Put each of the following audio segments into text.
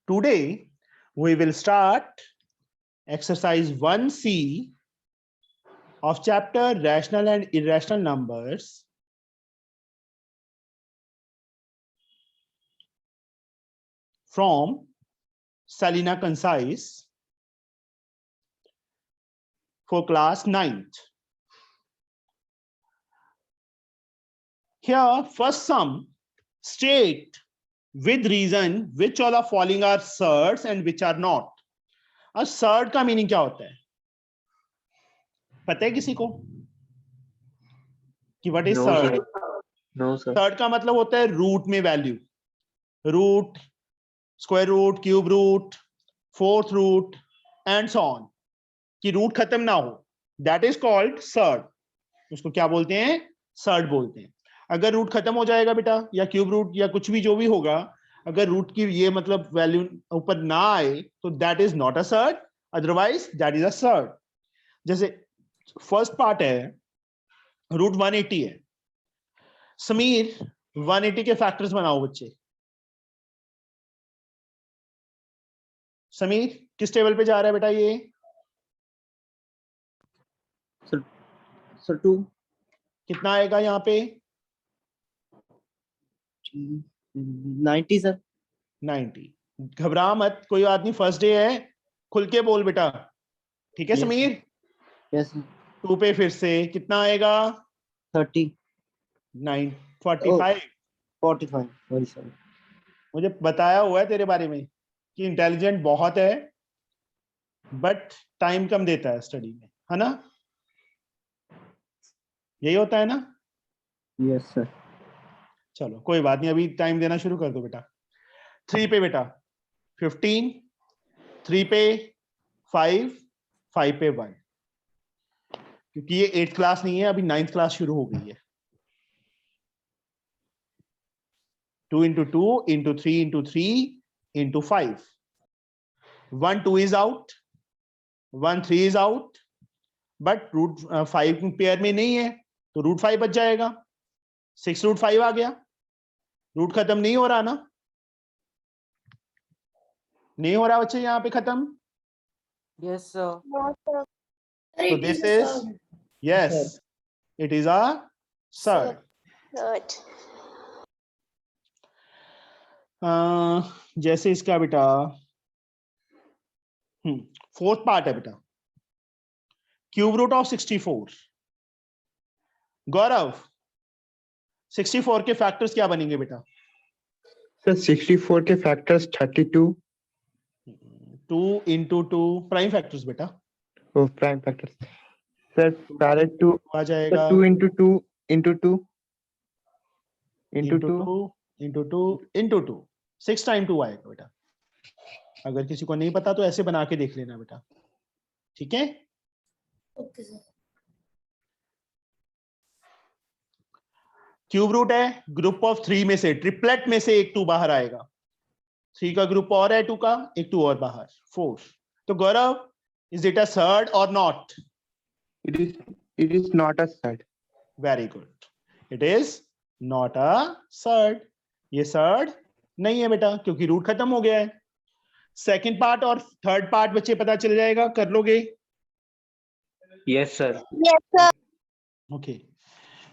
Today we will start exercise 1C of chapter Rational and Irrational Numbers. From Salina Concise for class 9th. Here, first sum, state with reason which all are following are surds and which are not. अब surd का meaning क्या होता है? पता है किसी को कि what is surd? No sir. Surd का मतलब होता है रूट में value, root, square root, cube root, fourth root and so on, कि रूट खत्म ना हो, दैट इज कॉल्ड सर्ड. उसको क्या बोलते हैं? सर्ड बोलते हैं. अगर रूट खत्म हो जाएगा बेटा, या क्यूब रूट या कुछ भी जो भी होगा, अगर रूट की ये मतलब वैल्यू ऊपर ना आए तो that is not a surd, otherwise that is a surd. जैसे फर्स्ट पार्ट है रूट 180 है. समीर 180 के फैक्टर्स बनाओ बच्चे. समीर किस टेबल पे जा रहा है बेटा? ये सर 2. कितना आएगा यहाँ पे? 90 सर. 90. घबरा मत, कोई बात नहीं, फर्स्ट डे है, खुल के बोल बेटा. ठीक है Yes, समीर? यस. 2 पे फिर से कितना आएगा? 30. 9 45. 45. Sorry sir. मुझे बताया हुआ है तेरे बारे में कि इंटेलिजेंट बहुत है बट टाइम कम देता है स्टडी में, है ना? यही होता है ना? Yes sir. चलो कोई बात नहीं, अभी टाइम देना शुरू कर दो बेटा. 3 पे बेटा 15, 3 पे 5, 5 पे 1, क्योंकि ये 8th क्लास नहीं है, अभी 9th क्लास शुरू हो गई है. 2 into 2 into 3 into 3 into 5. 1 2 is out, 1 3 is out, but root 5 pair में नहीं है तो रूट 5 बच जाएगा. 6 रूट 5 आ गया. रूट खत्म नहीं हो रहा ना? नहीं हो रहा बच्चे यहाँ पे खत्म? Yes sir. So this is, yes, it is a surd. जैसे इसका बेटा फोर्थ पार्ट है बेटा, क्यूब रूट ऑफ 64. गौरव 64 के फैक्टर्स क्या बनेंगे बेटा? सर 64 के फैक्टर्स 32. 2 into 2 प्राइम फैक्टर्स बेटा. ओ प्राइम फैक्टर्स सर, पहले 2 आ जाएगा 2 into 2 into 2 into 2 into 2 into 2. 6 time 2 आएगा बेटा. अगर किसी को नहीं पता तो ऐसे बना के देख लेना बेटा. ठीक है? Okay sir. क्यूब रूट है, ग्रुप ऑफ 3 में से, ट्रिपलेट में से एक 2 बाहर आएगा. 3 का ग्रुप और है 2 का, एक 2 और बाहर, 4. तो Gaurav, is it a surd और not? it is not a surd. Very good, it is not a surd. ये सर्ड नहीं है बेटा क्योंकि रूट खत्म हो गया है. सेकंड पार्ट और थर्ड पार्ट बच्चे पता चल जाएगा, कर लोगे? Yes sir. Okay,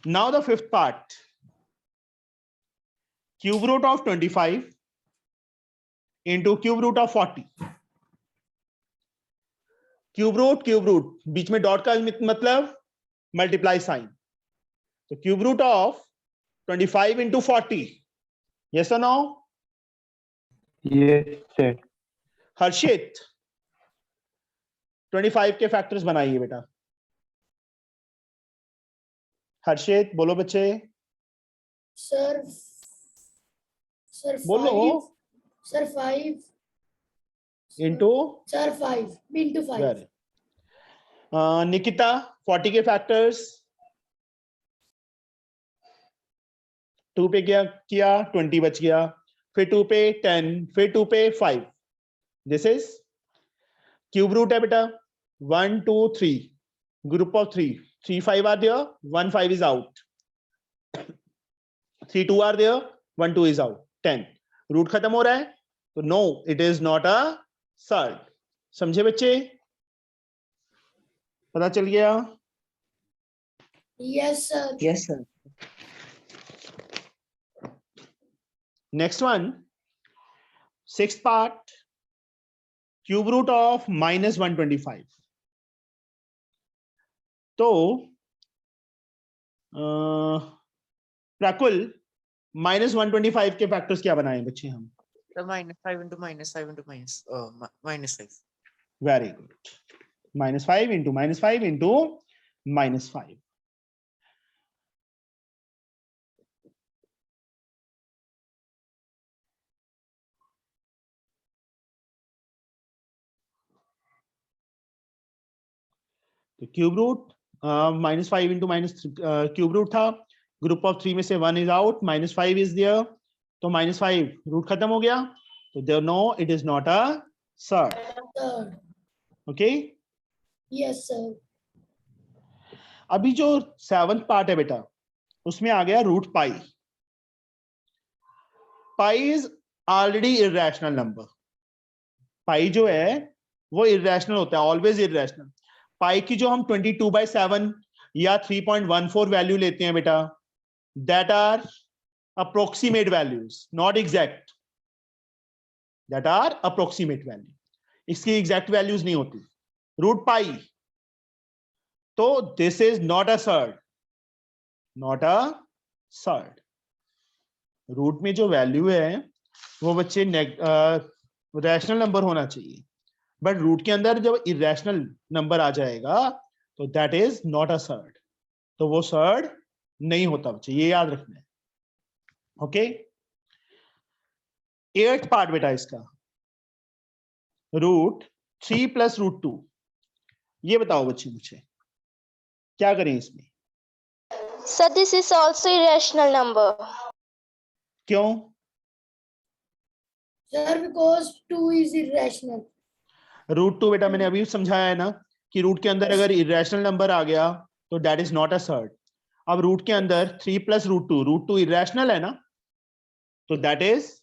now the fifth part. Cube root of 25 into cube root of 40. Cube root बीच में डॉट का मतलब मल्टीप्लाई साइन. तो cube root of 25 into 40. Yes और नो? Yes sir. हर्षित 25 के फैक्टर्स बनाइए बेटा. हर्षित बोलो बच्चे. सर बोलो. 5. Sir 5 into sir 5 into 5. Nikita 40 के फैक्टर्स. 2 पे क्या किया? 20 बच गया. फिर 2 पे 10, फिर 2 पे 5. दिस इज क्यूब रूट है बेटा. 1 2 3, group of 3. 3 5 are there, 1 5 is out. 3 2 are there, 1 2 is out. 10. Root खत्म हो रहा है तो no it is not a surd. समझे बच्चे? पता चल गया? Yes, sir. Yes, sir. Next one, sixth part, cube root of -125। तो प्राकुल, -125 के फैक्टर्स क्या बनाए बच्चे हम? The -5 into -5 into -5. Very good. -5 into -5 into -5। तो cube root -5 into cube root था, ग्रुप ऑफ 3 में से 1 इज आउट, -5 इज देयर, तो -5 रूट खत्म हो गया, तो there no it is not a surd. Third. Okay, Yes, sir. अभी जो 7th पार्ट है बेटा, उसमें आ गया root pi. Pi is already irrational number. Pi जो है वो इररेशनल होता है, ऑलवेज इररेशनल। पाई की जो हम 22/7 या 3.14 वैल्यू लेते हैं बेटा, that are approximate values, not exact, that are approximate value, इसकी एग्जैक्ट वैल्यूज नहीं होती। रूट पाई, तो this is not a surd, not a surd. Root में जो वैल्यू है वो बच्चे रैशनल नंबर होना चाहिए, बट रूट के अंदर जब इरेशनल नंबर आ जाएगा तो that is not a surd, तो वो सर्ड नहीं होता बच्चे, ये याद रखना है। ओके, 8th पार्ट बेटा इसका, √3 + √2। ये बताओ बच्चे मुझे क्या करें इसमें? Sir, this is also irrational number. क्यों? Sir, because 2 is irrational. √2 बेटा मैंने अभी समझाया है ना कि रूट के अंदर अगर इरेशनल नंबर आ गया तो that is not a surd. अब रूट के अंदर 3 + √2 इरेशनल है ना, तो that is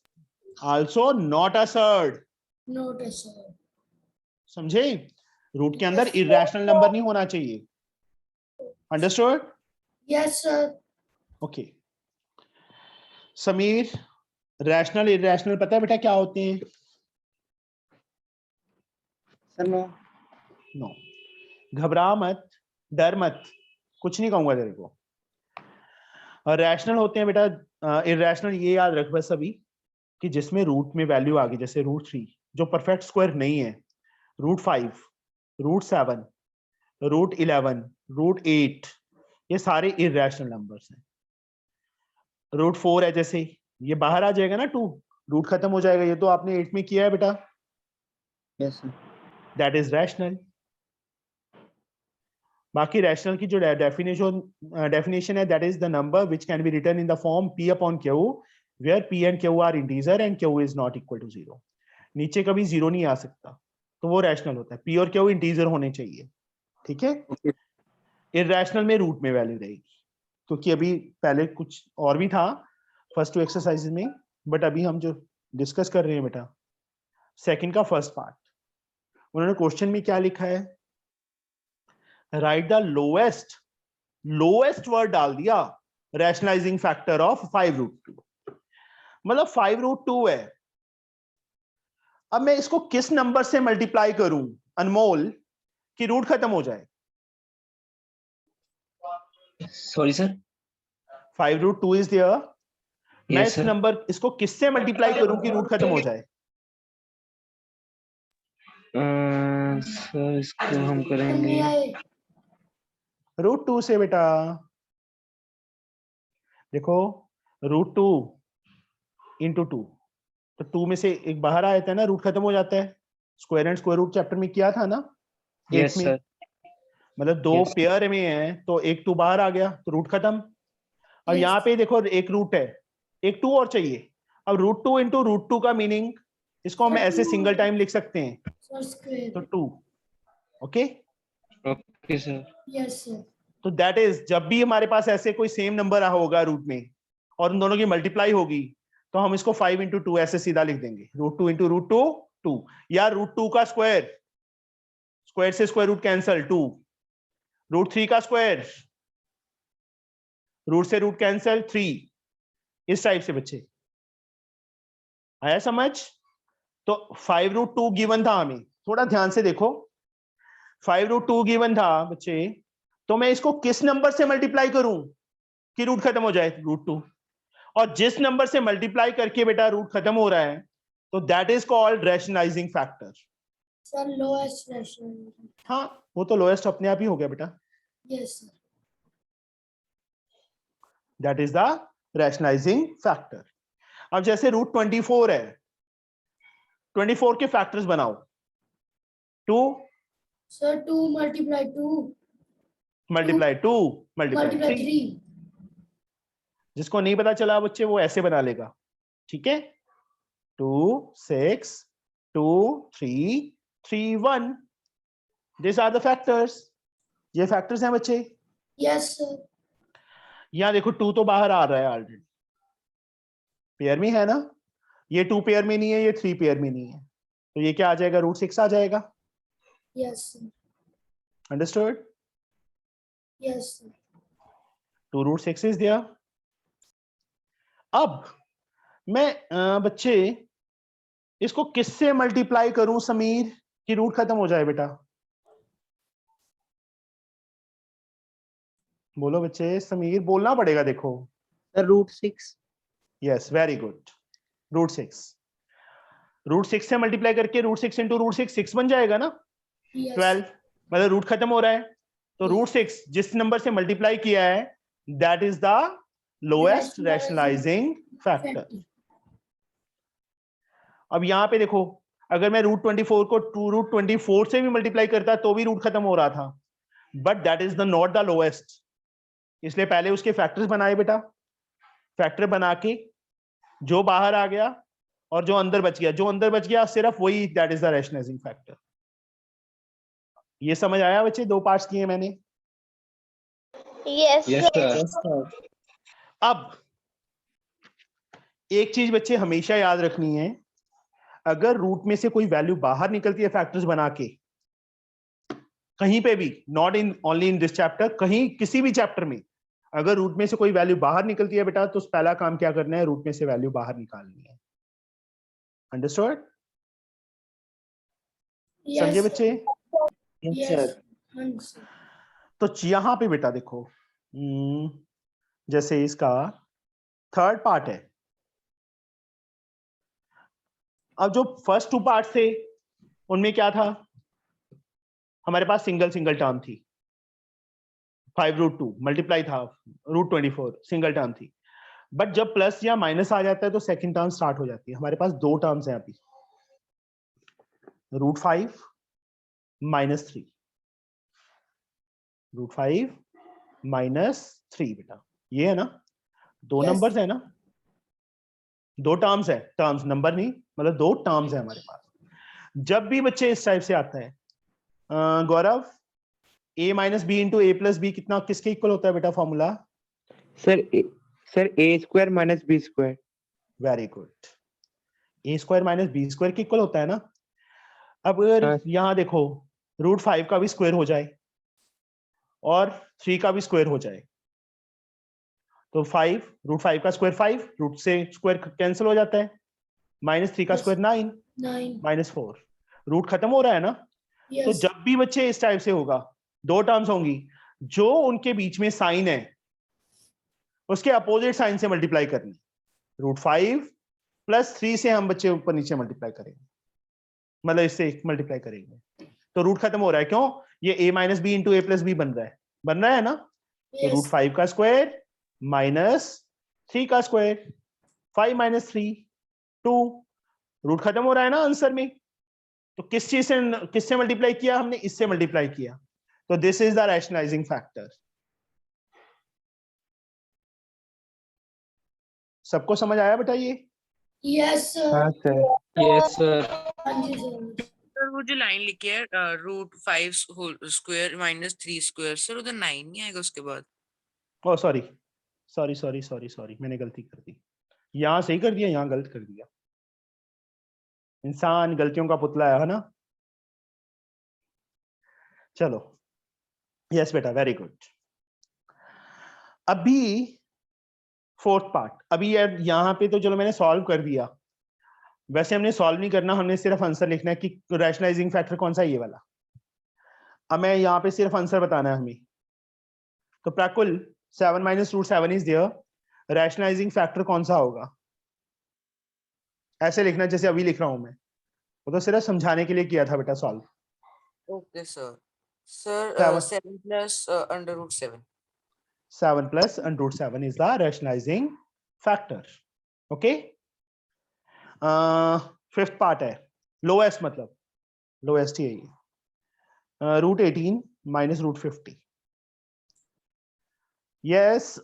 also not a surd. Not a sir. समझे? रूट के अंदर इरेशनल नंबर नहीं होना चाहिए। Understood? Yes, sir. Okay. Sameer, rational irrational पता है बेटा क्या होते हैं? Sir, no. नो, घबरा मत, डर मत, कुछ नहीं कहूंगा तेरे को। और रैशनल होते हैं बेटा, इरेशनल ये याद रख बस अभी कि जिसमें रूट में वैल्यू आ गई, जैसे √3 जो परफेक्ट स्क्वायर नहीं है, √5, √7, √11, √8, ये सारे इरेशनल नंबर्स हैं। √4 है जैसे, ये बाहर आ जाएगा ना 2, रूट खत्म हो जाएगा, ये तो आपने 8 में किया है बेटा, Yes, sir. That is rational. बाकी रैशनल की जो डेफिनेशन है, that is the number which can be written in the form P/Q, where P and Q are integer and Q is not equal to 0। नीचे कभी 0 नहीं आ सकता, तो वो रैशनल होता है। P और Q इंटीजर होने चाहिए, ठीक है? Okay. इररेशनल में रूट में वैल्यू रहेगी, क्योंकि अभी पहले कुछ और भी था फर्स्ट 2 एक्सरसाइजेज में, बट अभी हम जो डिस्कस कर रहे हैं बेटा सेकंड का फर्स्ट पार्ट, उन्होंने क्वेश्चन में क्या लिखा है, राइट द लोएस्ट वर्ड डाल दिया, रैशनलाइजिंग फैक्टर ऑफ 5√2, मतलब 5√2 है। अब मैं इसको किस नंबर से मल्टीप्लाई करूं अनमोल कि रूट खत्म हो जाए? Sorry, sir. 5√2 इज देयर, मैं Yes, इस sir. नंबर इसको किससे मल्टीप्लाई करूं कि रूट खत्म हो जाए? Sir, इसको हम हमने करेंगे आए. √2 से बेटा। देखो √2 into 2, तो 2 में से एक बाहर आ जाता है ना, रूट खत्म हो जाता है। Square and square root chapter में किया था ना, Yes, 8 में, sir. मतलब 2 Yes. पेयर में है तो एक 2 बाहर आ गया तो रूट खत्म। अब Yes. यहाँ पे देखो एक रूट है, एक 2 और चाहिए। अब √2 into √2 का मीनिंग, इसको हम ऐसे सिंगल टाइम लिख सकते हैं, Sir, square. तो 2। Okay, Okay, sir. Yes, sir. तो दैट इज जब भी हमारे पास ऐसे कोई सेम नंबर होगा रूट में और उन दोनों की मल्टीप्लाई होगी, तो हम इसको 5 इंटू 2 ऐसे सीधा लिख देंगे, √2 इंटू √2 2, या √2 का स्क्वायर, स्क्वायर से स्क्वायर रूट कैंसल 2, √3 का स्क्वायर, रूट से रूट कैंसल 3, इस टाइप से बच्चे। आया समझ? तो 5√2 गिवन था हमें, थोड़ा ध्यान से देखो, 5√2 गिवन था बच्चे, तो मैं इसको किस नंबर से मल्टीप्लाई करूं कि रूट खत्म हो जाए? √2। और जिस नंबर से मल्टीप्लाई करके बेटा रूट खत्म हो रहा है, तो that is called rationalising factor. Sir, lowest rational. हाँ, वो तो लोएस्ट अपने आप ही हो गया बेटा, Yes, sir. That is the rationalizing factor. अब जैसे √24 है, 24 के फैक्टर्स बनाओ। 2 Sir, 2 multiply 2 multiply 2 multiply multiply 3। 3. जिसको नहीं पता चला बच्चे वो ऐसे बना लेगा, ठीक है? 2 6 2 3 3 1, दिस आर द फैक्टर्स। ये फैक्टर्स हैं बच्चे। Yes, sir. यहाँ देखो 2 तो बाहर आ रहा है ऑलरेडी, पेयर में है ना, ये 2 पेयर में नहीं है, ये 3 पेयर में नहीं है, तो ये क्या आ जाएगा? √6 आ जाएगा। Yes, sir. Understood? Yes, sir. 2 √6 is दिया। अब मैं बच्चे इसको किससे मल्टीप्लाई करूं समीर कि रूट खत्म हो जाए बेटा? बोलो बच्चे, समीर बोलना पड़ेगा, देखो। सर √6। Yes, very good, √6। √6 से मल्टीप्लाई करके √6 इंटू √6 6 बन जाएगा ना, Yes. 12, मतलब रूट खत्म हो रहा है, तो √6 जिस नंबर से मल्टीप्लाई किया है that is the lowest rationalising factor. Factor. अब यहाँ पे देखो, अगर मैं √24 को √24 से भी मल्टीप्लाई करता तो भी रूट खत्म हो रहा था, but that is the not the lowest, इसलिए पहले उसके फैक्टर्स बनाए बेटा। फैक्टर बना के जो बाहर आ गया और जो अंदर बच गया, जो अंदर बच गया सिर्फ वही, that is the rationalizing factor. ये समझ आया बच्चे? 2 पार्ट्स किए मैंने। Yes, Yes, sir. sir. Yes, sir. अब एक चीज बच्चे हमेशा याद रखनी है, अगर रूट में से कोई वैल्यू बाहर निकलती है फैक्टर्स बना के, कहीं पे भी, not in only in this chapter, कहीं किसी भी चैप्टर में, अगर रूट में से कोई वैल्यू बाहर निकलती है बेटा, तो पहला काम क्या करना है? रूट में से वैल्यू बाहर निकालनी है। अंडरस्टूड? समझे Yes. बच्चे? Yes, Yes. sir. Answer. तो यहाँ पे बेटा देखो, जैसे इसका थर्ड पार्ट है, अब जो फर्स्ट 2 पार्ट थे उनमें क्या था? हमारे पास सिंगल सिंगल टर्म थी, 5√2 मल्टीप्लाई था, √24 सिंगल टर्म थी, बट जब प्लस या माइनस आ जाता है तो सेकंड टर्म स्टार्ट हो जाती है। हमारे पास 2 टर्म्स हैं अभी, √5 -3, √5 -3 बेटा, ये है ना, 2 Yes. नंबर्स है ना, 2 टर्म्स है, टर्म्स नंबर नहीं, मतलब 2 टर्म्स है हमारे पास। जब भी बच्चे इस टाइप से आता है, गौरव, a - b इंटू a+b कितना, किसके इक्वल होता है बेटा formula? Sir a² - b²। Very good, a² - b² के इक्वल होता है ना। अब अगर हाँ। यहाँ देखो, √5 का भी स्क्वायर हो जाए और 3 का भी स्क्वायर हो जाए, तो 5, √5 का स्क्वायर 5, रूट से स्क्वायर कैंसिल हो जाता है, -3 का Yes. स्क्वायर 9, 9. -4, रूट खत्म हो रहा है ना। तो Yes. जब भी बच्चे इस टाइप से होगा, 2 टर्म्स होंगी, जो उनके बीच में साइन है उसके अपोजिट साइन से मल्टीप्लाई करनी। √5 + 3 से हम बच्चे ऊपर नीचे मल्टीप्लाई करेंगे, मतलब इससे मल्टीप्लाई करेंगे, तो रूट खत्म हो रहा है। क्यों? ये a - b इंटू a+b बन रहा है ना। तो Yes. √5 का स्क्वायर -3 का स्क्वायर, 5 - 3 2, रूट खत्म हो रहा है ना आंसर में। तो किस चीज से, किससे मल्टीप्लाई किया हमने? इससे मल्टीप्लाई किया, तो this is the rationalizing factor. सबको समझ आया बेटा ये? Yes, sir. हाँ सर। Yes, sir. हाँ जी, sir. सर वो जो लाइन लिखी है √5 होल स्क्वायर -3 स्क्वायर, सर उधर 9 नहीं आएगा उसके बाद? ओ सॉरी, मैंने गलती कर दी, यहां सही कर दिया, यहां गलत कर दिया। इंसान गलतियों का पुतला है ना। चलो, यस बेटा, वेरी गुड। अभी फोर्थ पार्ट, अभी यार यहाँ पे तो चलो मैंने सॉल्व कर दिया, वैसे हमने सॉल्व नहीं करना, हमने सिर्फ आंसर लिखना है कि रैशनलाइजिंग फैक्टर कौन सा है, ये वाला। अब मैं यहाँ पे सिर्फ आंसर बताना है हमें। तो Prakul 7 minus root 7 is there, rationalizing factor कौन सा होगा? ऐसे लिखना जैसे अभी लिख रहा हूं मैं, वो तो सिर्फ समझाने के लिए किया था बेटा solve. Okay, sir. Sir, 7 plus under root 7. 7 plus under root 7 is the rationalizing factor. Okay. Fifth part है लोएस्ट, मतलब लोएस्ट ही है ये, root 18 minus root 50। Yes,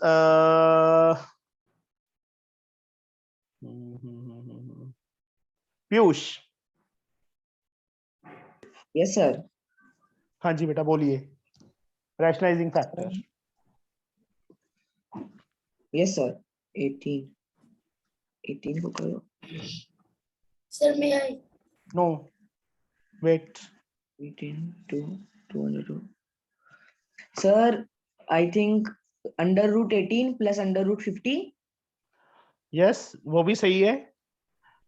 Piyush. Yes sir. हाँ जी बेटा बोलिए, रैशनलाइजिंग फैक्टर। Yes sir. 18 को करो। Sir, may I? No wait, 18 to 202. Sir, I think under root 18 plus under root 50. Yes वो भी सही है।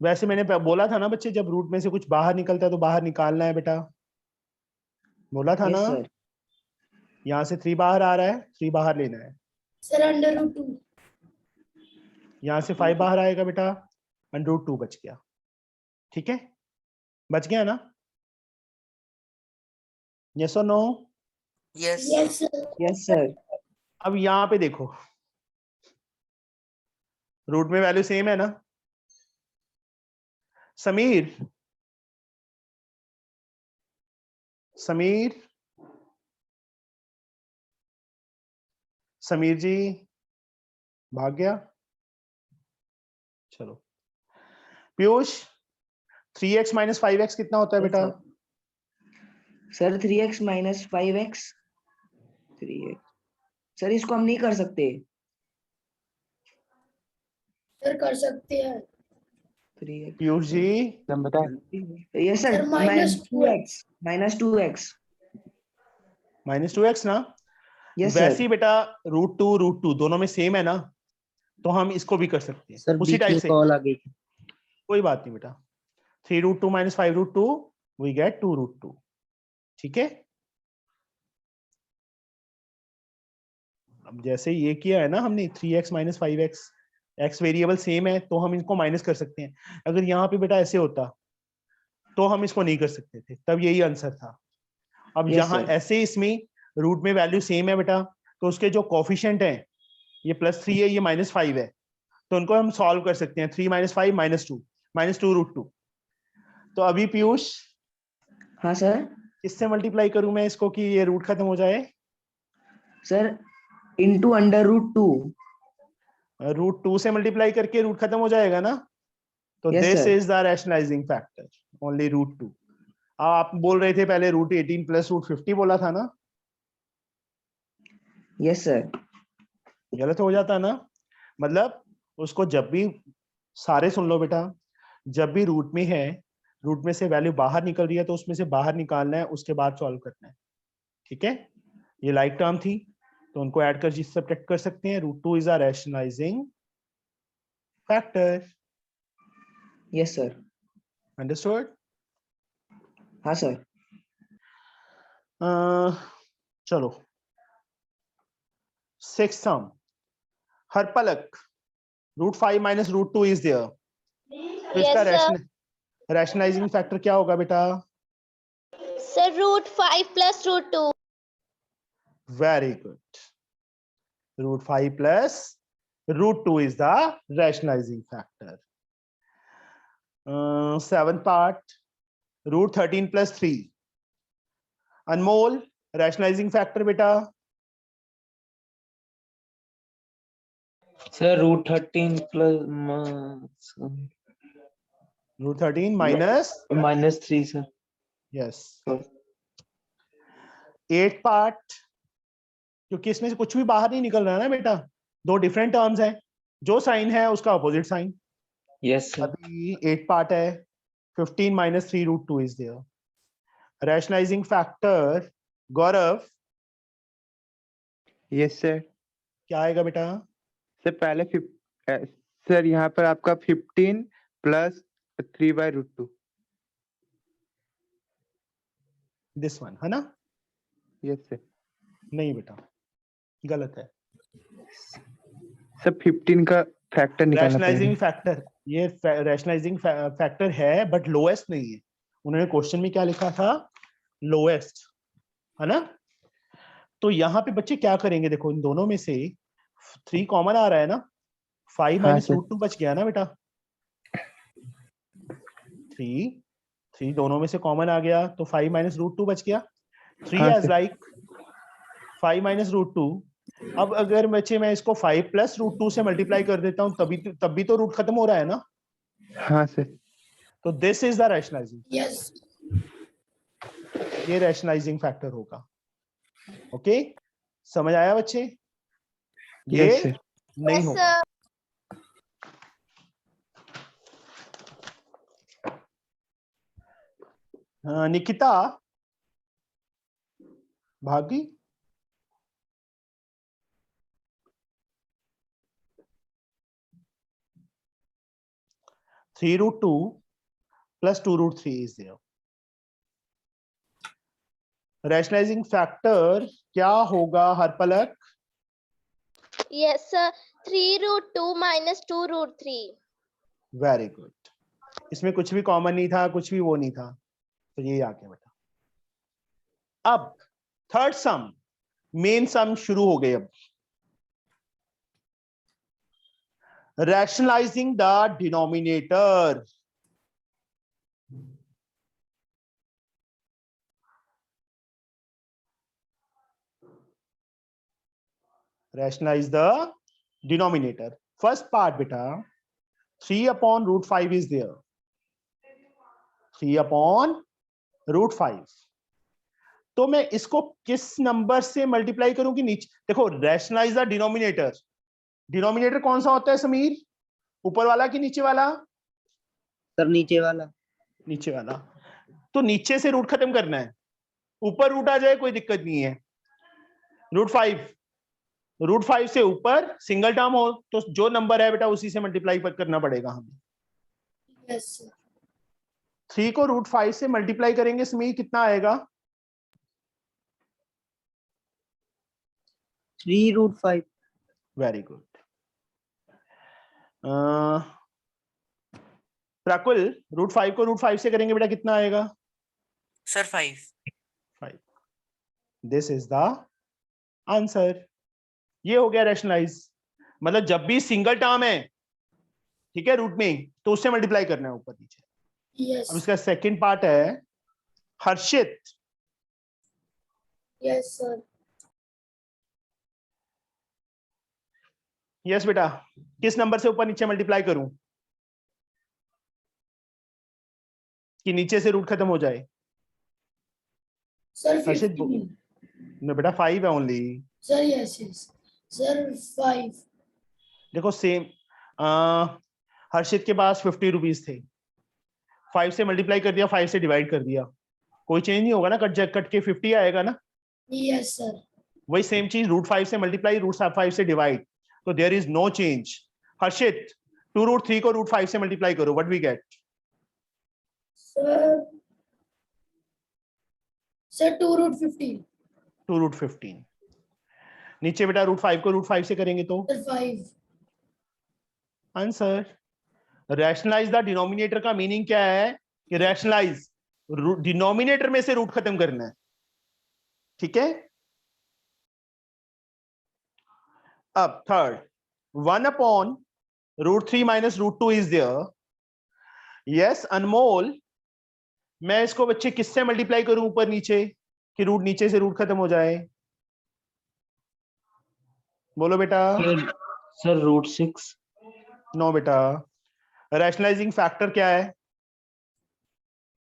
वैसे मैंने बोला था ना बच्चे, जब रूट में से कुछ बाहर निकलता है तो बाहर निकालना है बेटा, बोला था Yes ना। sir. यहाँ से 3 बाहर आ रहा है, 3 बाहर लेना है। Sir, under root 2. यहाँ से 5 बाहर आएगा बेटा, अंडर रूट 2 बच गया। ठीक है, बच गया ना? यस और no? Yes. Yes, sir. Yes sir. अब यहाँ पे देखो, रूट में वैल्यू सेम है ना? समीर, समीर, समीर जी भाग गया। चलो, पीयूष 3x माइनस 5x कितना होता है Yes, बेटा? sir. Sir 3x minus 5x. 3x. Sir इसको हम नहीं कर सकते। Sir, कर सकते हैं। 3x. पीयूष जी हम बताएं। Yes sir. Sir, minus 2x. Minus 2x. Minus 2x ना? Yes वैसे sir. ही बेटा रूट टू दोनों में सेम है ना, तो हम इसको भी कर सकते हैं सर उसी बीच टाइप में से। कॉल आ गई थी। कोई बात नहीं बेटा, 3 root 2 minus 5 root 2 we get 2 root 2। ठीक है, अब जैसे ये किया है ना हमने 3x minus 5x, x variable same है तो हम इनको माइनस कर सकते हैं। अगर यहाँ पे बेटा ऐसे होता तो हम इसको नहीं कर सकते थे, तब यही आंसर था। अब Yes, यहाँ sir. ऐसे इसमें रूट में वैल्यू सेम है बेटा, तो उसके जो कोफिशिएंट है, ये +3 है, ये -5 है, तो उनको हम सॉल्व कर सकते हैं। 3 माइनस 5 -2 रूट 2। तो अभी पीयूष हाँ सर। किससे मल्टीप्लाई करूं मैं इसको कि ये रूट खत्म हो जाए? Sir into under root 2. Root 2 से मल्टीप्लाई करके रूट खत्म हो जाएगा ना, तो Yes, this sir. Is the rationalizing factor, only root 2। आप बोल रहे थे पहले रूट 18 प्लस रूट 50 बोला था ना, Yes sir. गलत हो जाता ना। मतलब उसको जब भी, सारे सुन लो बेटा, जब भी रूट में है, रूट में से वैल्यू बाहर निकल रही है तो उसमें से बाहर निकालना है, उसके बाद सॉल्व करना है। ठीक है, ये लाइक टर्म थी तो उनको ऐड कर सब्ट्रैक्ट कर सकते हैं। Root 2 is a rationalizing factor. Yes sir. Understood? हाँ सर। चलो, six sum, Harpalak root 5 minus root 2 is there, तो इसका Yes, sir. रैशनलाइजिंग फैक्टर क्या होगा बेटा? Sir, root 5 plus root 2. Very good, root 5 plus root 2 is the rationalizing factor. Seventh part, root 13 plus 3. Anmol, rationalizing factor बेटा? Sir root 13 plus root 13 minus, -3 sir. Yes. Eight part, क्योंकि इसमें से कुछ भी बाहर नहीं निकल रहा है ना बेटा, दो डिफरेंट टर्म्स हैं, जो साइन है उसका अपोजिट साइन। Yes, sir. अभी 8 पार्ट है, 15 minus 3 root 2 is there. Rationalizing factor, Gaurav yes sir. क्या आएगा बेटा? सर पहले सर यहाँ पर आपका 15 प्लस 3/√2। दिस वन है ना? Yes sir. नहीं बेटा, गलत है। सर 15 का फैक्टर निकालना रैशनलाइजिंग पड़ेगा। फैक्टर, ये रैशनलाइजिंग फैक्टर है बट लोएस्ट नहीं है। उन्होंने क्वेश्चन में क्या लिखा था? लोएस्ट, है ना? तो यहाँ पे बच्चे क्या करेंगे? देखो इन दोनों में से 3 कॉमन आ रहा है ना, 5 हाँ माइनस सर। रूट 2 बच गया ना बेटा। 3 दोनों में से कॉमन आ गया तो 5 माइनस रूट 2 बच गया। 3 हाँ as sir. Like 5 minus root 2। अब अगर बच्चे मैं इसको 5 प्लस रूट 2 से मल्टीप्लाई कर देता हूँ तब भी तो रूट खत्म हो रहा है ना। हाँ सर। तो this is the rationalizing, Yes. ये रैशनलाइजिंग फैक्टर होगा। ओके, समझ आया बच्चे? ये यस सर। नहीं Yes, होगा। sir. निकिता भागी। Three root 2 plus 2√3 is there. Rationalizing factor क्या होगा Harpalak? Yes, sir. 3√2 minus 2√3. Very good. इसमें कुछ भी कॉमन नहीं था, कुछ भी वो नहीं था, तो ये आ गया बेटा। अब थर्ड सम, मेन सम शुरू हो गए। अब rationalising the denominator. Rationalize the denominator. First part beta, 3/√5 is there. 3/√5। तो मैं इसको किस नंबर से मल्टीप्लाई करूं कि नीचे? देखो रैशनलाइज द डिनोमिनेटर। डिनोमिनेटर कौन सा होता है समीर? ऊपर वाला कि नीचे वाला? सर नीचे वाला। नीचे वाला। तो नीचे से रूट खत्म करना है, ऊपर रूट आ जाए कोई दिक्कत नहीं है। √5 से ऊपर सिंगल टर्म हो तो जो नंबर है बेटा उसी से मल्टीप्लाई करना पड़ेगा हमें। Yes, sir. 3 को √5 से मल्टीप्लाई करेंगे समीर, कितना आएगा? 3√5। Very good. प्राकुल, √5 को √5 से करेंगे बेटा कितना आएगा? Sir, 5. 5। This is the answer. ये हो गया रैशनलाइज। मतलब जब भी सिंगल टर्म है, ठीक है, रूट में, तो उससे मल्टीप्लाई करना है ऊपर नीचे। Yes. अब इसका सेकंड पार्ट है हर्षित। Yes, sir. यस बेटा, किस नंबर से ऊपर नीचे मल्टीप्लाई करूं कि नीचे से रूट खत्म हो जाए? Sir, हर्षित 15. no, बेटा 5 है only. Sir, yes, yes. Sir, 5. देखो सेम, हर्षित के पास 50 रुपीज थे, 5 से मल्टीप्लाई कर दिया, 5 से डिवाइड कर दिया, कोई चेंज नहीं होगा ना, कट के 50 आएगा ना। Yes, sir. वही सेम चीज √5 से मल्टीप्लाई, √5 से डिवाइड, तो there is no change. Harshit 2√3 को √5 से मल्टीप्लाई करो, what we get? Sir. Sir, 2√15. 2√15। नीचे बेटा √5 को √5 से करेंगे तो Sir, 5. Answer. Rationalize the denominator का मीनिंग क्या है कि रैशनलाइज, डिनोमिनेटर में से रूट खत्म करना है, ठीक है। अब third, 1/√3 minus √2 is there. Yes Anmol, मैं इसको बच्चे किससे मल्टीप्लाई करूं ऊपर नीचे कि रूट नीचे से रूट खत्म हो जाए? बोलो बेटा। सर √6। नो बेटा, रैशनलाइजिंग फैक्टर क्या है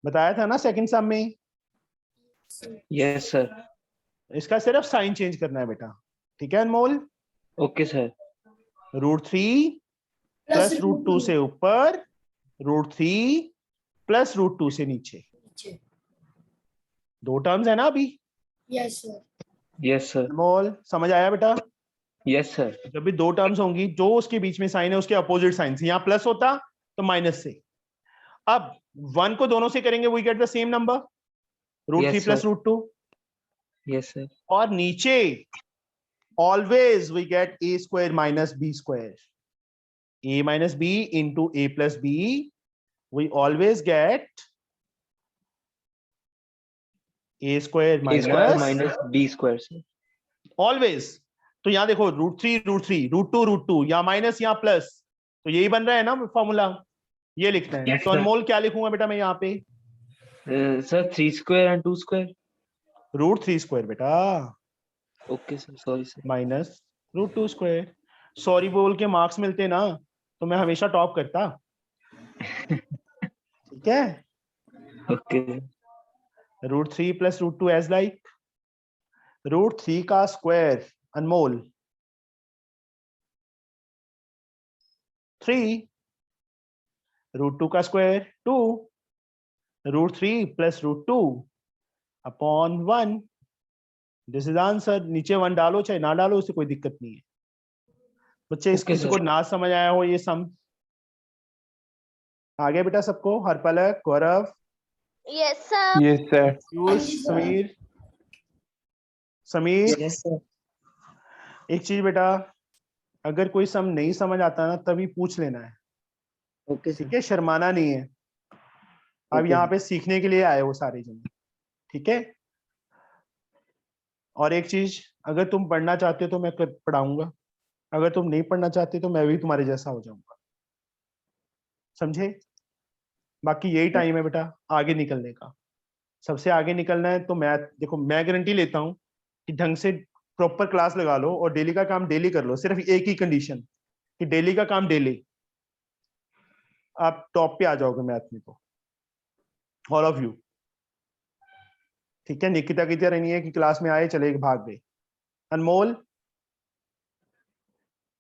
बताया था ना सेकंड सम में। Yes sir. इसका सिर्फ साइन चेंज करना है बेटा, ठीक है Anmol. Okay sir. √3 plus root 2 से ऊपर, रूट 3 प्लस रूट 2 से नीचे। नीचे। दो टर्म्स है ना अभी। Yes sir. Yes sir. Anmol समझ आया बेटा? Yes sir. जब भी दो टर्म्स होंगी, जो उसके बीच में साइन है उसके अपोजिट साइन से, यहाँ प्लस होता तो माइनस से। अब 1 को दोनों से करेंगे, we get the same number, root 3 Yes, plus sir. Root 2। Yes, sir. और नीचे always we get a square minus b square. A minus b into a plus b, we always get a square A square minus minus B square, sir. always। तो यहाँ देखो root 3 root 3 root 2 यहाँ minus यहाँ plus, तो यही बन रहा है ना फॉर्मूला, ये लिखना है। Yes, तो sir. अनमोल क्या लिखूंगा बेटा मैं यहाँ पे? Sir, 3 square and 2 square. Root 3 square बेटा Okay, sir. Sorry, sir. Minus root 2 square. Sorry बोल के मार्क्स मिलते ना तो मैं हमेशा टॉप करता। ठीक है, Okay. Root 3 plus root 2 as like root 3 का स्क्वायर अनमोल 3, रूट 2 का square 2, root 3 plus root 2 upon 1। This is answer. नीचे 1 डालो चाहे ना डालो, उससे कोई दिक्कत नहीं है बच्चे। इस Okay, किसी sir. को ना समझ आया हो ये सम? आगे बेटा सबको, हरपलक, गौरव, Yes, sir. Yes, sir. Piyush, जी, sir. Sameer, Sameer Yes, sir. एक चीज बेटा, अगर कोई सम नहीं समझ आता ना तभी पूछ लेना है, Okay, sir. ठीक है? शर्माना नहीं है। अब Okay, यहाँ sir. पे सीखने के लिए आए हो सारे जने, ठीक है? और एक चीज, अगर तुम पढ़ना चाहते हो तो मैं पढ़ाऊंगा, अगर तुम नहीं पढ़ना चाहते तो मैं भी तुम्हारे जैसा हो जाऊंगा, समझे? बाकी यही टाइम है बेटा आगे निकलने का। सबसे आगे निकलना है तो मैं, देखो मैं गारंटी लेता हूँ कि ढंग से प्रॉपर क्लास लगा लो और डेली का काम डेली कर लो। सिर्फ एक ही कंडीशन कि डेली का काम डेली, आप टॉप पे आ जाओगे मैथ में तो, ऑल ऑफ यू। ठीक है, निकिता की तरह नहीं है कि क्लास में आए चले भाग गए। अनमोल,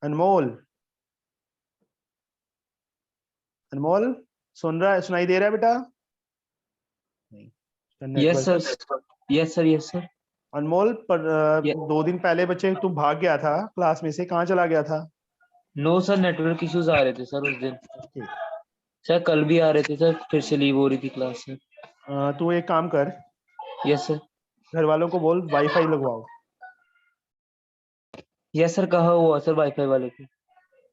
अनमोल, अनमोल सुन रहा है, सुनाई दे रहा है बेटा? नहीं, Yes, network. sir. Yes, sir. Yes, sir. अनमोल पर Yeah. 2 दिन पहले बच्चे तुम भाग गया था क्लास में से, कहाँ चला गया था? No, sir. Network issues आ रहे थे सर उस दिन। ठीक। सर कल भी आ रहे थे सर, फिर से लीव हो रही थी क्लास से। तू एक काम कर, Yes, sir. घर वालों को बोल वाईफाई लगवाओ, Yes, sir. कहा हुआ सर वाईफाई वाले को।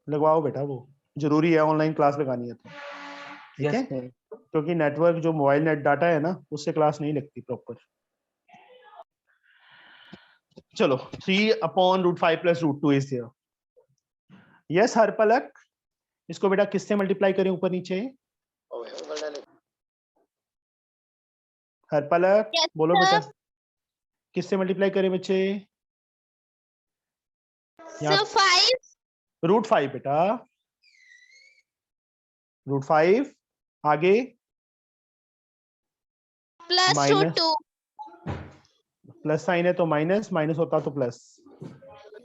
लगवाओ बेटा, वो जरूरी है, ऑनलाइन क्लास लगानी है तो, ठीक Yes, है? sir. क्योंकि नेटवर्क जो मोबाइल नेट डाटा है ना उससे क्लास नहीं लगती प्रॉपर। चलो 3 upon root 5 plus root 2 is there. Yes Harpalak, इसको बेटा किससे मल्टीप्लाई करें ऊपर नीचे? हरपलक Yes, बोलो sir. बेटा, किससे मल्टीप्लाई करें बच्चे? So 5 रूट 5 बेटा, रूट 5 आगे plus Minus. root 2. Plus sign है तो माइनस, माइनस होता तो प्लस।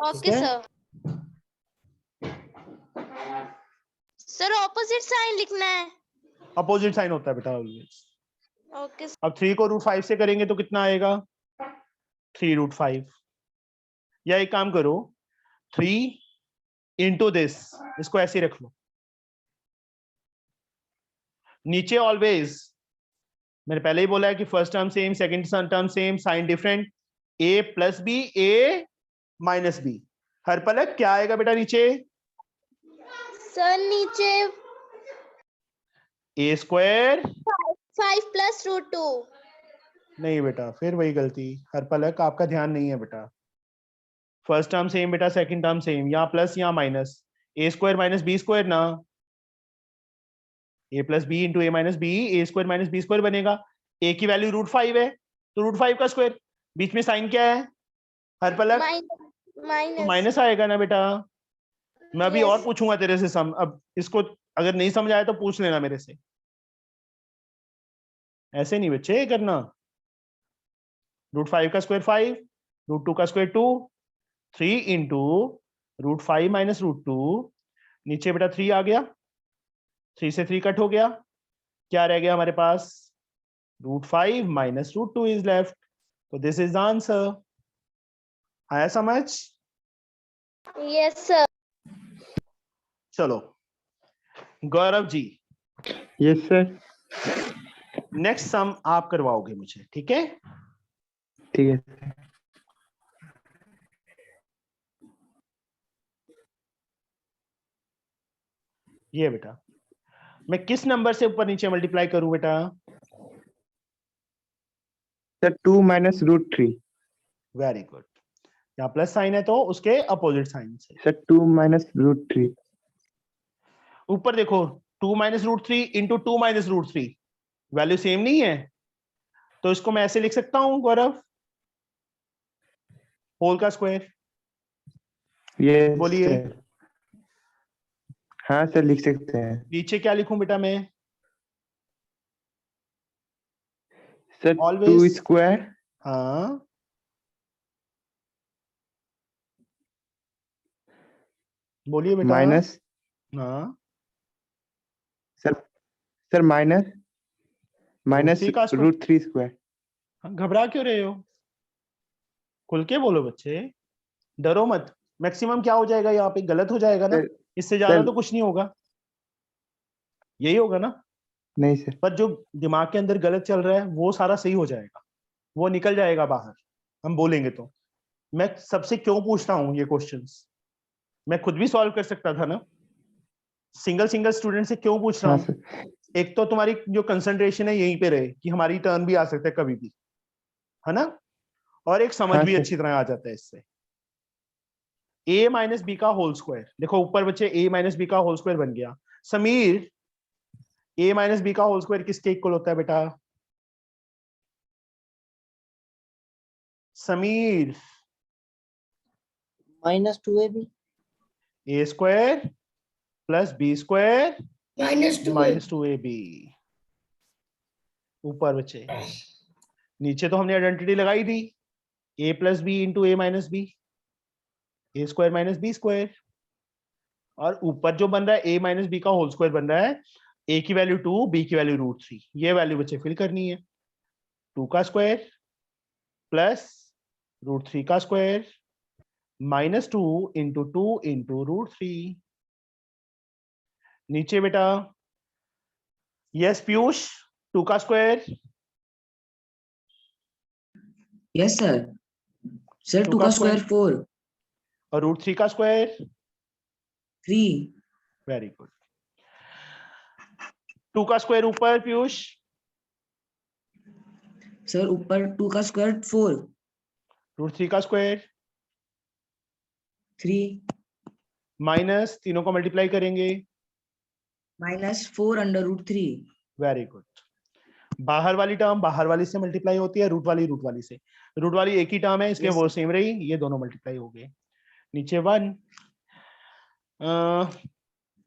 Okay, है? sir. Sir, opposite sign लिखना है. अपोजिट साइन होता है बेटा ऑलवेज। Okay, sir. अब 3 को रूट 5 से करेंगे तो कितना आएगा? 3 रूट 5। या एक काम करो, 3 इंटू दिस, इसको ऐसे रख लो। नीचे ऑलवेज मैंने पहले ही बोला है कि first term same, second term same, sign different, a plus B, a minus B. Harpalak क्या आएगा बेटा नीचे? Sir, नीचे a स्क्वायर 5 plus root 2. नहीं बेटा, फिर वही गलती। हर पलक आपका ध्यान नहीं है बेटा। फर्स्ट टर्म सेम बेटा, सेकंड टर्म सेम, यहाँ प्लस यहाँ minus, a square minus B square ना, a plus b into a minus b, a square minus B square बनेगा। a की वैल्यू रूट 5 है तो रूट 5 का स्क्वायर, बीच में साइन क्या है हर पलक? Minus. माइनस आएगा ना बेटा। मैं अभी Yes. और पूछूंगा तेरे से सम, अब इसको अगर नहीं समझ आया तो पूछ लेना मेरे से, ऐसे नहीं बच्चे करना। रूट 5 का स्क्वायर 5, रूट 2 का square 2, 3 into root 5 minus root 2 नीचे बेटा 3 आ गया, 3 से 3 कट हो गया, क्या रह गया हमारे पास, √5 माइनस √2 इज लेफ्ट, तो दिस इज द आंसर। आया समझ? Yes, sir. चलो Gaurav ji, yes sir. Next sum आप करवाओगे मुझे, ठीक है? ठीक है सर। ये बेटा मैं किस नंबर से ऊपर नीचे मल्टीप्लाई करूं बेटा? Sir 2 minus √3। वेरी गुड, यहाँ प्लस साइन है तो उसके अपोजिट साइन से। Sir 2 minus √3। ऊपर देखो 2 minus √3 into 2 minus √3, value same नहीं है, तो इसको मैं ऐसे लिख सकता हूं गौरव, होल का स्क्वायर। यस बोलिए। सर। हाँ सर लिख सकते हैं। नीचे क्या लिखूं बेटा मैं? सर 2 Always- स्क्वायर हाँ बोलिए बेटा। माइनस हाँ सर माइनस √3 का स्क्वायर। √3 स्क्वायर। हाँ, घबरा क्यों रहे हो? खुल के बोलो बच्चे, डरो मत। मैक्सिमम क्या हो जाएगा यहाँ पे, गलत हो जाएगा ना, सर, इससे ज्यादा सर- तो कुछ नहीं होगा, यही होगा ना। नहीं सर। पर जो दिमाग के अंदर गलत चल रहा है वो सारा सही हो जाएगा, वो निकल जाएगा बाहर, हम बोलेंगे तो। मैं सबसे क्यों पूछता हूँ ये क्वेश्चंस, मैं खुद भी सॉल्व कर सकता था ना, सिंगल सिंगल स्टूडेंट से क्यों पूछ रहा हाँ हूँ? सर। एक तो तुम्हारी जो कंसंट्रेशन है यहीं पे रहे कि हमारी टर्न भी आ सकता है कभी भी, है ना, और एक समझ हाँ भी सर। अच्छी तरह आ जाता है इससे। a माइनस बी का होल स्क्वायर, देखो ऊपर बच्चे a माइनस बी का होल स्क्वायर बन गया। समीर, a माइनस बी का होल स्क्वायर किसके इक्वल होता है बेटा? Sameer, -2ab a square plus B square -2 minus 2ab। ऊपर बच्चे, नीचे तो हमने आइडेंटिटी लगाई थी, a plus b into a minus b, a square minus B square, और ऊपर जो बन रहा है a माइनस बी का होल स्क्वायर बन रहा है, a की वैल्यू 2, b की वैल्यू √3, ये वैल्यू बच्चे फिल करनी है। 2 का स्क्वायर प्लस √3 का स्क्वायर माइनस 2 इंटू 2 इंटू √3। नीचे बेटा, यस पीयूष, 2 का स्क्वायर, यस सर। सर 2 2 का का स्क्वायर स्क्वायर 4 और √3 का स्क्वायर। 3। Very good. 2 का स्क्वायर ऊपर पीयूष, सर ऊपर 2 का स्क्वायर 4 √3 का स्क्वायर 3 माइनस, तीनों को मल्टीप्लाई करेंगे, -4 अंडर √3। Very good. बाहर वाली टर्म बाहर वाली से मल्टीप्लाई होती है, रूट वाली से। रूट वाली एक ही टर्म है इसलिए Yes, वो sir. सेम रही, ये दोनों मल्टीप्लाई हो गए। नीचे 1,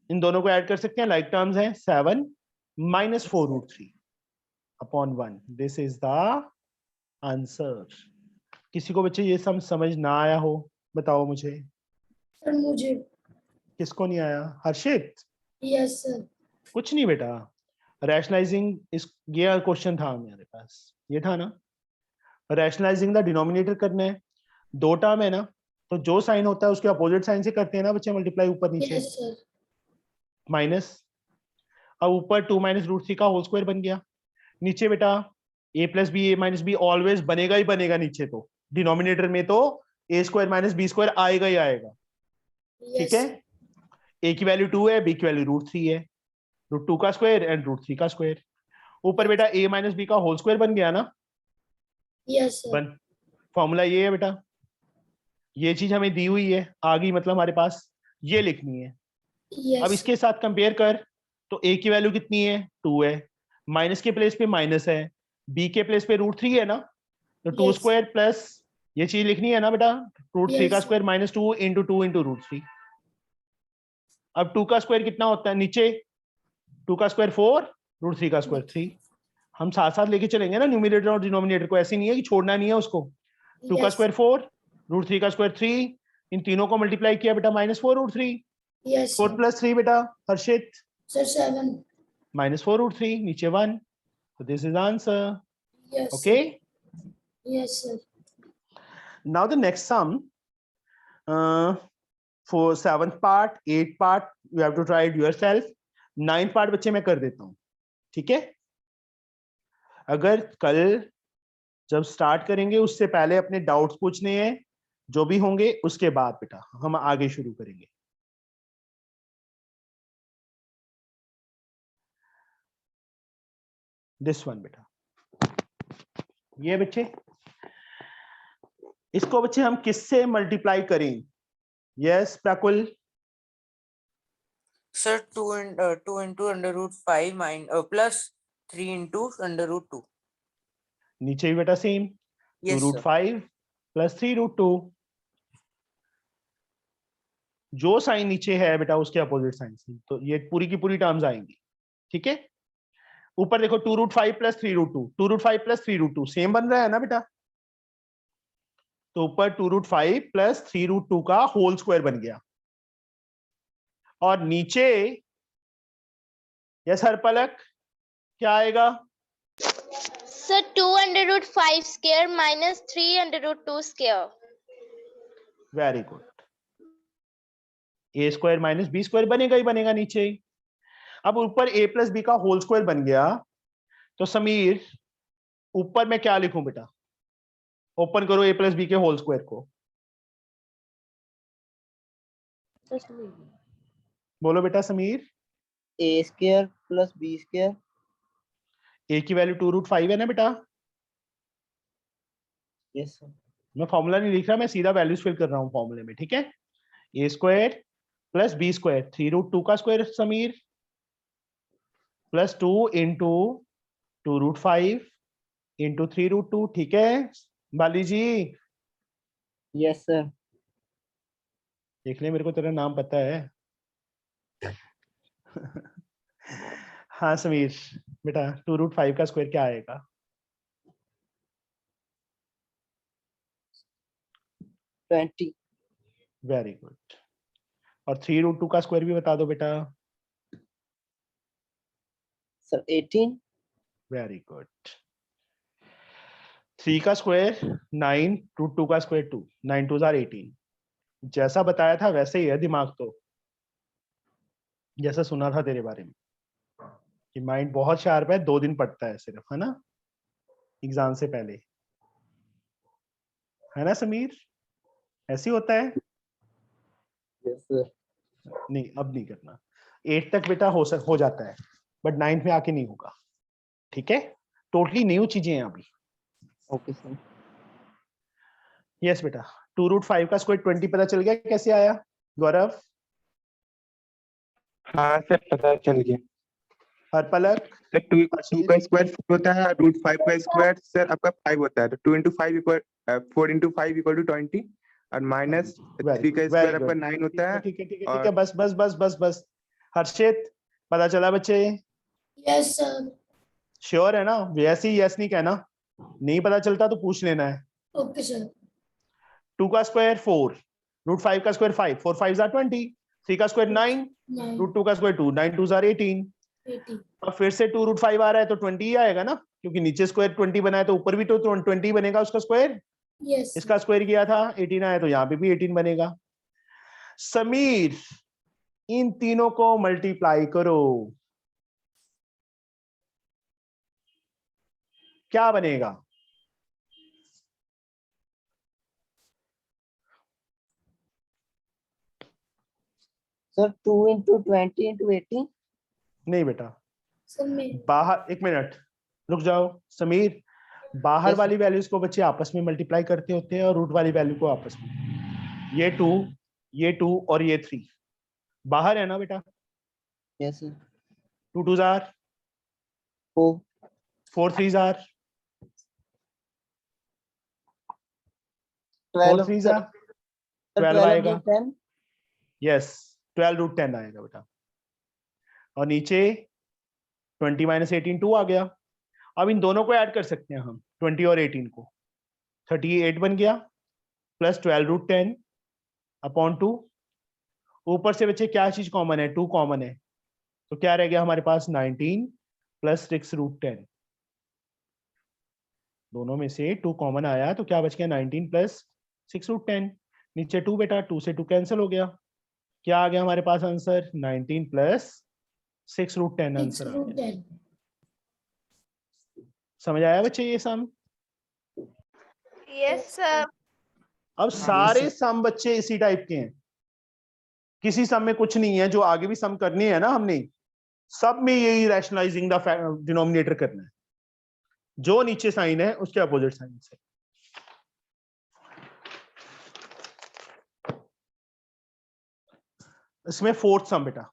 इन दोनों को ऐड कर सकते हैं, लाइक टर्म्स हैं। 7 minus 4 √3 upon 1, this is the answer. किसी को बच्चे ये सम समझ ना आया हो बताओ मुझे। सर मुझे। किसको नहीं आया? हर्षित? Yes sir. कुछ नहीं बेटा, रैशनलाइजिंग इस, ये क्वेश्चन था मेरे पास, ये था ना, रैशनलाइजिंग द डिनोमिनेटर करना है। 2 टर्म है ना, तो जो साइन होता है उसके अपोजिट साइन से करते हैं ना बच्चे, मल्टीप्लाई ऊपर नीचे, यस सर। माइनस। अब ऊपर 2 माइनस √3 का होल स्क्वायर बन गया। नीचे बेटा a plus b, a minus b always बनेगा ही बनेगा नीचे, तो डिनोमिनेटर में तो a square minus B square आएगा ही आएगा, ठीक है। a की वैल्यू 2 है, b की वैल्यू √3 है, √2 का स्क्वायर एंड √3 का स्क्वायर। ऊपर बेटा a माइनस बी का होल स्क्वायर बन गया ना, यस सर। बन, फॉर्मूला ये है बेटा, ये चीज हमें दी हुई है, आ गई मतलब हमारे पास, ये लिखनी है। अब यस इसके साथ कंपेयर कर, तो a की वैल्यू कितनी है? 2 है, माइनस के प्लेस पे माइनस है, b के प्लेस पे √3 है ना, तो 2 Yes. स्क्वायर प्लस ये चीज लिखनी है ना बेटा, √3 Yes, का sir. Square minus 2 into 2 into √3। अब 2 का स्क्वायर कितना होता है नीचे? 2 का स्क्वायर 4, √3 का स्क्वायर 3। हम साथ साथ लेके चलेंगे ना न्यूमरेटर और डिनोमिनेटर को, ऐसे नहीं है कि छोड़ना नहीं है उसको। 2 का Yes. स्क्वायर 4, √3 का स्क्वायर 3, इन तीनों को मल्टीप्लाई किया बेटा -4 √3, Yes, 4 sir. plus 3 बेटा हर्षित Sir, 7. -4√3 नीचे 1. So this is answer. Yes. Okay. Sir. Yes, sir. Now the next sum. For 7th part, 8th part, you have to try it yourself. 9th part बच्चे मैं कर देता हूँ. ठीक है. अगर कल जब स्टार्ट करेंगे उससे पहले अपने डाउट्स पूछने हैं, जो भी होंगे उसके बाद बेटा हम आगे शुरू करेंगे. दिस वन बेटा, ये बच्चे, इसको बच्चे हम किससे मल्टीप्लाई करें? Yes प्राकुल. Sir, 2 into under root 5 plus 3 into under root 2. नीचे भी बेटा same, 2 Yes, root sir. 5 plus 3 root 2. जो साइन नीचे है बेटा उसके अपोजिट साइन से, तो ये पूरी की पूरी टर्म्स आएंगी. ठीक है. ऊपर देखो 2 root 5 plus 3 root 2, 2 root 5 plus 3 root 2 same बन रहा है ना बेटा. तो ऊपर 2 root 5 plus 3 root 2 का होल स्क्वायर बन गया. और नीचे यस हर पलक क्या आएगा? Sir, 2 under root 5 square minus 3 under root 2 square. Very good. A square minus B square बनेगा ही बनेगा नीचे. अब ऊपर ए प्लस बी का होल स्क्वायर बन गया. तो समीर ऊपर मैं क्या लिखूं बेटा? ओपन करो ए प्लस बी के होल स्क्वायर को. बोलो बेटा समीर. ए स्क्वायर प्लस बी स्क्वायर. ए की वैल्यू 2 root 5 है ना बेटा. Yes sir. मैं फॉर्मूला नहीं लिख रहा, मैं सीधा वैल्यूज फिल कर रहा हूँ फॉर्मूले में. ठीक है. A square plus B square 3 root 2 का square Sameer plus 2 into 2 root 5 into 3 root 2. ठीक है बाली जी. Yes sir. देख ले, मेरे को तेरा नाम पता है. हाँ समीर बेटा 2 root 5 का स्क्वायर क्या आएगा? 20. Very good. और 3 root 2 का स्क्वायर भी बता दो बेटा. सर 18. Very good. 3 का स्क्वायर 9, root 2 का स्क्वायर 2, 9 2s are 18. जैसा बताया था वैसे ही है दिमाग तो, जैसा सुना था तेरे बारे में कि माइंड बहुत शार्प है, 2 दिन पढ़ता है सिर्फ, है ना एग्जाम से पहले, है ना समीर? ऐसे ही होता है. Yes sir. नहीं अब नहीं करना. 8 तक बेटा हो जाता है, बट 9th में आके नहीं होगा. ठीक है. टोटली न्यू चीजें हैं अभी. Okay sir. यस बेटा. 2 root 5 का स्क्वायर 20 पता चल गया कैसे आया गौरव? हाँ सर पता चल गया. हर पलक सर 2 का स्क्वायर 4 होता है, रूट 5 का स्क्वायर सर आपका 5 होता है. तो 2 into 5 equal 4 into 5 equal to 20 और माइनस 3 का स्क्वायर आपका 9 होता है. ठीक है ठीक है ठीक है. बस बस बस बस बस. हर्षित पता चला बच्चे? Yes, sir. श्योर है ना? वैसे ही यस नहीं कहना, नहीं पता चलता तो पूछ लेना है. Okay, sir. 2 का स्क्वायर 4, रूट 5 का स्क्वायर 5, 4 5s are 20, 3 का स्क्वायर 9, 9. रूट 2 का स्क्वायर 2, 9 2s are 18. 80. अब फिर से 2 root 5 आ रहा है तो 20 ही आएगा ना, क्योंकि नीचे स्क्वायर 20 बना है तो ऊपर भी तो 20 बनेगा उसका स्क्वायर. Yes. इसका स्क्वायर किया था 18 आया तो यहाँ पे भी 18 बनेगा. समीर इन तीनों को मल्टीप्लाई करो, क्या बनेगा? Sir 2 into 20 into 18. नहीं बेटा, Sir, मैं. बाहर एक मिनट रुक जाओ समीर. बाहर Yes, वाली वैल्यूज को बच्चे आपस में मल्टीप्लाई करते होते हैं और रूट वाली वैल्यू को आपस में. ये 2 और ये 3 बाहर है ना बेटा. Yes sir. 2 2s are 4. 4 3s are 12. 4 3s are 12 आएगा. 10. यस 12 रूट 10 आएगा बेटा. और नीचे 20 माइनस 18 2 आ गया. अब इन दोनों को ऐड कर सकते हैं हम, 20 और 18 को, 38 बन गया प्लस 12 रूट 10 अपॉन 2. ऊपर से बच्चे क्या चीज कॉमन है, 2 कॉमन है, तो क्या रह गया हमारे पास 19 प्लस 6√10। दोनों में से 2 कॉमन आया तो क्या बच गया 19 प्लस 6√10। नीचे 2 बेटा, 2 से 2 कैंसिल हो गया, क्या आ गया हमारे पास आंसर 19 प्लस 6√10 आंसर आ गया। 6√10. समझ आया बच्चे ये सम? Yes, sir. अब सारे सम बच्चे इसी टाइप के हैं, किसी सम में कुछ नहीं है, जो आगे भी सम करने हैं ना हमने, सब में यही रैशनलाइजिंग द डिनोमिनेटर करना है, जो नीचे साइन है उसके अपोजिट साइन से। इसमें फोर्थ सम बेटा,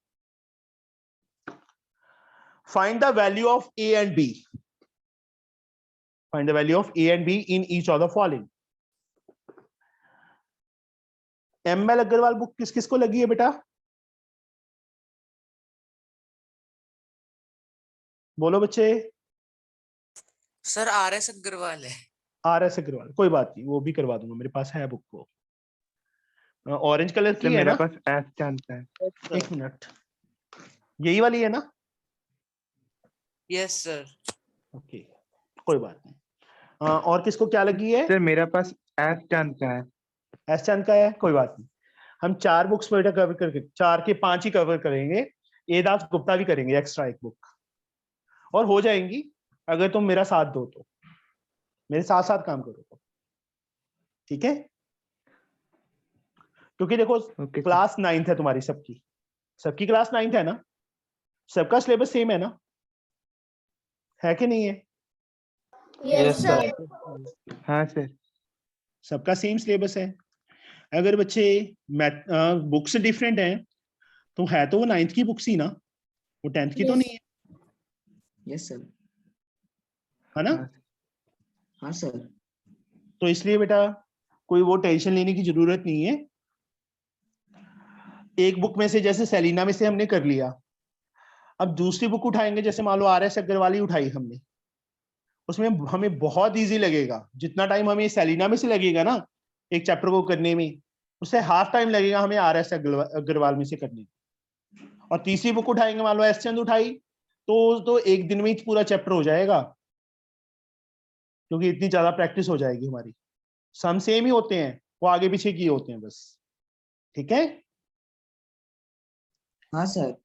find the value of a and b, find the value of a and b in each of the following. ML Agarwal book किस किस को लगी है बेटा, बोलो बच्चे। सर RS अग्रवाल है। RS अग्रवाल, कोई बात नहीं, वो भी करवा दूंगा, मेरे पास है बुक को। ऑरेंज कलर सर की है मेरे ना, पास एस चांस है। 1 मिनट, यही वाली है ना? Yes sir. ओके, कोई बात नहीं। और किसको क्या लगी है? सर मेरे पास एस चांस है। एस चंद का है, कोई बात नहीं। हम 4 बुक्स बेटा कवर करके, 4 के 5 ही कवर करेंगे, ए दास गुप्ता भी करेंगे एक्स्ट्रा 1 बुक, और हो जाएंगी अगर तुम मेरा साथ दो तो, मेरे साथ साथ काम करो तो, ठीक है? क्योंकि देखो ओके क्लास 9th है तुम्हारी, सबकी सबकी क्लास 9th है ना, सबका सिलेबस सेम है ना, है कि नहीं है? Yes, sir. हाँ सर। सबका सेम सिलेबस है। अगर बच्चे मैथ बुक्स डिफरेंट हैं तो है तो वो 9th की बुक्स ही ना, वो 10th की तो Yes. नहीं है, यस सर। है ना? हाँ, हाँ सर। तो इसलिए बेटा कोई वो टेंशन लेने की जरूरत नहीं है। एक बुक में से जैसे सेलिना में से हमने कर लिया, अब दूसरी बुक उठाएंगे, जैसे मान लो RS अग्रवाल ही उठाई हमने, उसमें हमें बहुत इजी लगेगा, जितना टाइम हमें सेलिना में से लगेगा ना एक चैप्टर को करने में, उससे हाफ टाइम लगेगा हमें RS अग्रवाल में से करने में। और तीसरी बुक उठाएंगे, मान लो एस चंद उठाई, तो 1 दिन में ही पूरा चैप्टर हो जाएगा, क्योंकि इतनी ज्यादा प्रैक्टिस हो जाएगी हमारी। सम सेम ही होते हैं, वो आगे पीछे किए होते हैं बस, ठीक है? हाँ सर।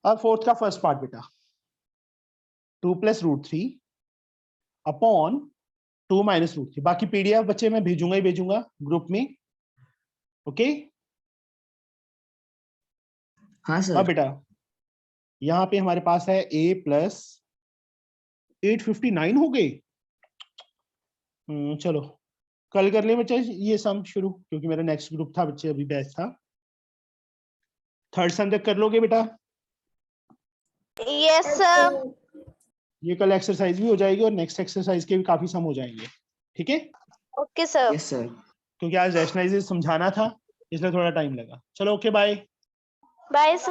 अब फोर्थ का फर्स्ट पार्ट बेटा, 2 + √3 अपॉन 2 - √3। बाकी PDF बच्चे मैं भेजूंगा ही भेजूंगा ग्रुप में, ओके? हाँ अब सर। बेटा यहाँ पे हमारे पास है A + 859 हो गए। चलो कल कर ले बच्चे ये सम शुरू, क्योंकि मेरा नेक्स्ट ग्रुप था बच्चे, अभी बैच था। थर्ड सम तक कर लोगे बेटा? Yes, sir. ये कल एक्सरसाइज भी हो जाएगी और नेक्स्ट एक्सरसाइज के भी काफी सम हो जाएंगे, ठीक है? Okay, sir. Yes sir. क्योंकि आज रैशनलाइजेशन समझाना था, इसलिए थोड़ा टाइम लगा। चलो ओके बाय। Bye, sir.